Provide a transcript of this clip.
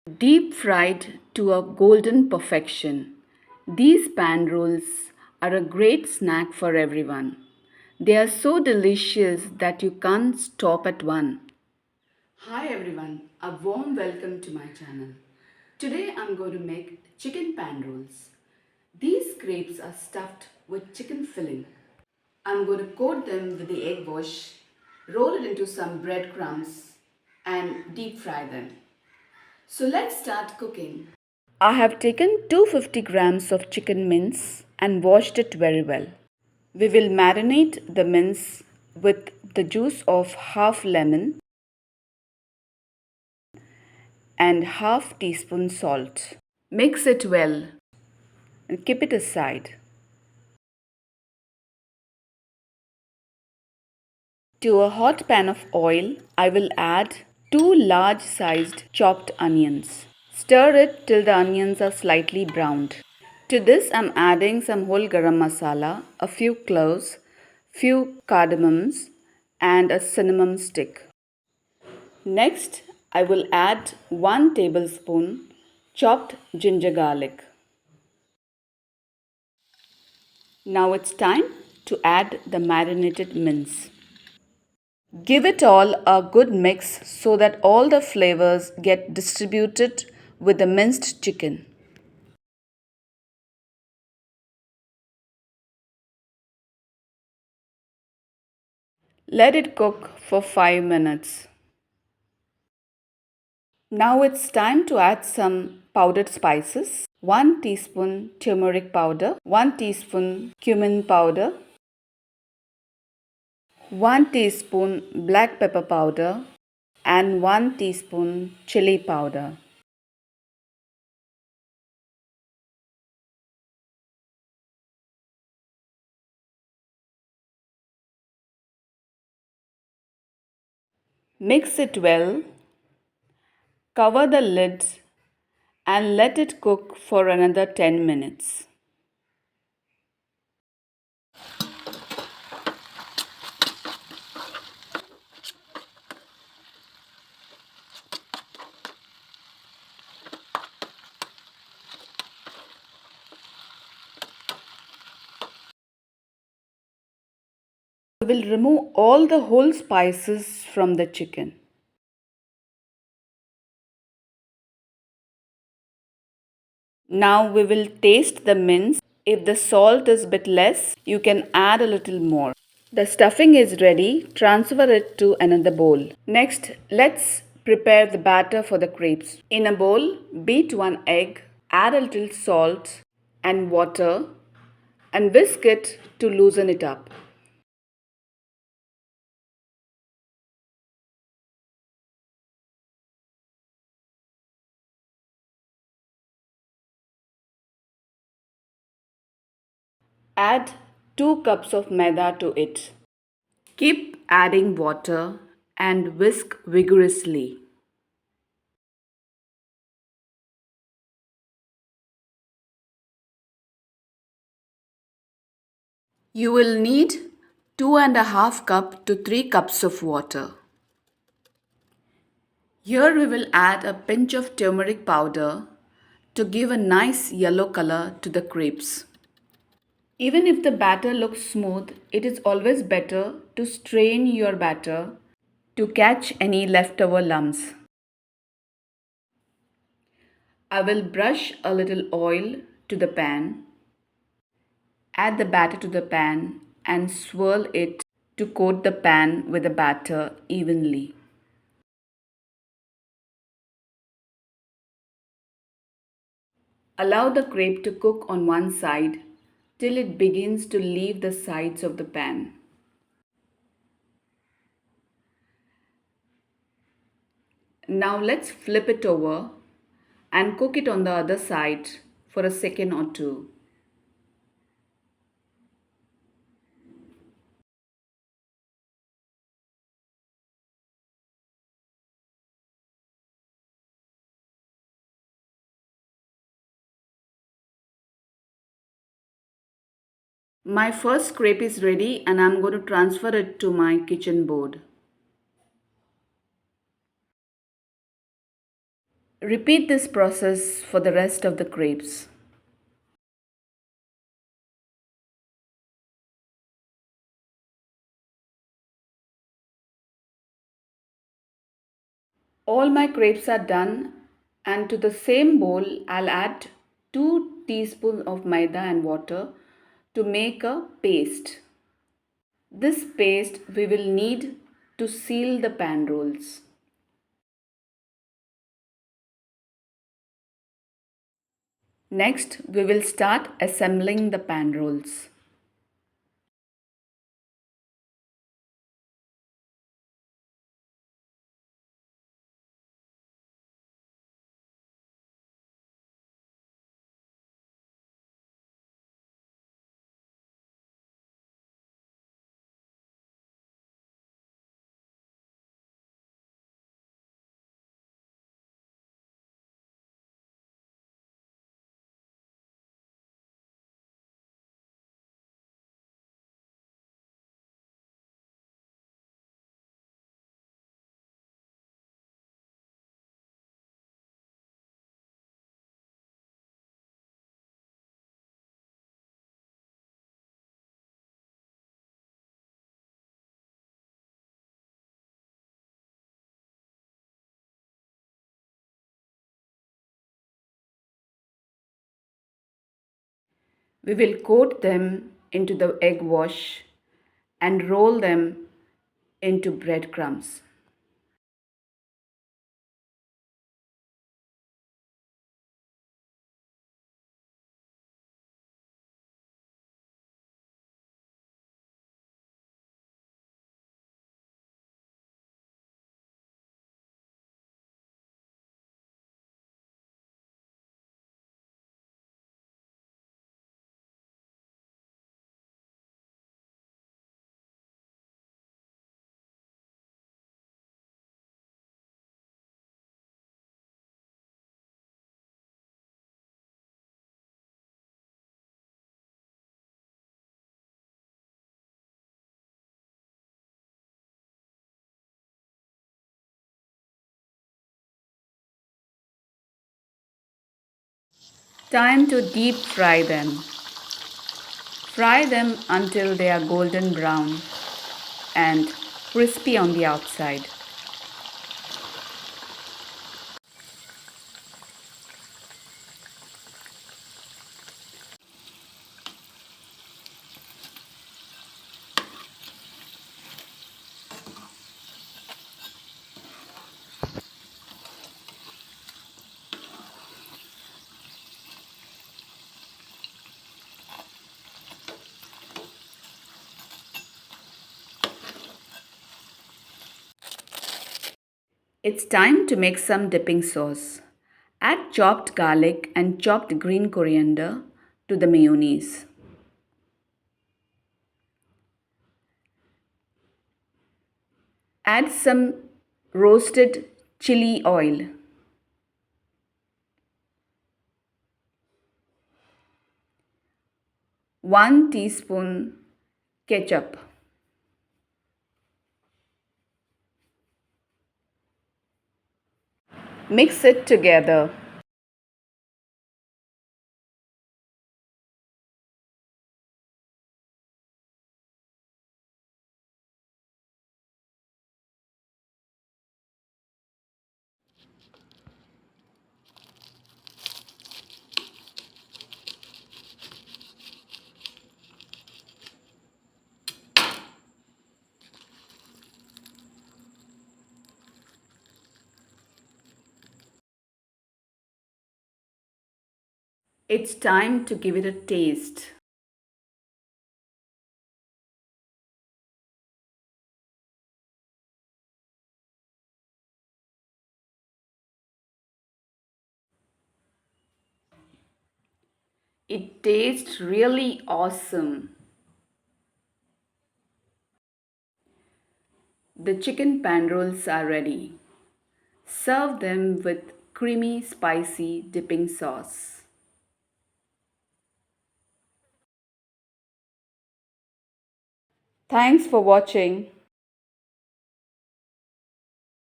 Deep fried to a golden perfection. These pan rolls are a great snack for everyone. They are so delicious that you can't stop at one. Hi everyone, a warm welcome to my channel. Today I'm going to make chicken pan rolls. These crepes are stuffed with chicken filling. I'm going to coat them with the egg wash, roll it into some breadcrumbs and deep fry them. So let's start cooking. I have taken 250 grams of chicken mince and washed it very well. We will marinate the mince with the juice of half lemon and half teaspoon salt. Mix it well and keep it aside. To a hot pan of oil, I will add 2 large sized chopped onions. Stir it till the onions are slightly browned. To this, I'm adding some whole garam masala, a few cloves, few cardamoms, and a cinnamon stick. Next, I will add 1 tablespoon chopped ginger garlic. Now it's time to add the marinated mince. Give it all a good mix so that all the flavors get distributed with the minced chicken. Let it cook for 5 minutes. Now it's time to add some powdered spices. 1 teaspoon turmeric powder, 1 teaspoon cumin powder, 1 teaspoon black pepper powder and 1 teaspoon chili powder. Mix it well, cover the lid and let it cook for another 10 minutes. We will remove all the whole spices from the chicken. Now we will taste the mince. If the salt is a bit less, you can add a little more. The stuffing is ready. Transfer it to another bowl. Next, let's prepare the batter for the crepes. In a bowl, beat 1 egg, add a little salt and water and whisk it to loosen it up. Add 2 cups of maida to it. Keep adding water and whisk vigorously. You will need 2.5 to 3 cups of water. Here we will add a pinch of turmeric powder to give a nice yellow color to the crepes. Even if the batter looks smooth, it is always better to strain your batter to catch any leftover lumps. I will brush a little oil to the pan. Add the batter to the pan and swirl it to coat the pan with the batter evenly. Allow the crepe to cook on one side till it begins to leave the sides of the pan. Now let's flip it over and cook it on the other side for a second or two. My first crepe is ready and I'm going to transfer it to my kitchen board. Repeat this process for the rest of the crepes. All my crepes are done, and to the same bowl I'll add 2 teaspoons of maida and water to make a paste. This paste we will need to seal the pan rolls. Next, we will start assembling the pan rolls. We will coat them into the egg wash and roll them into breadcrumbs. Time to deep fry them. Fry them until they are golden brown and crispy on the outside. It's time to make some dipping sauce. Add chopped garlic and chopped green coriander to the mayonnaise. Add some roasted chili oil. One teaspoon ketchup. Mix it together. It's time to give it a taste. It tastes really awesome. The chicken pan rolls are ready. Serve them with creamy, spicy dipping sauce. Thanks for watching.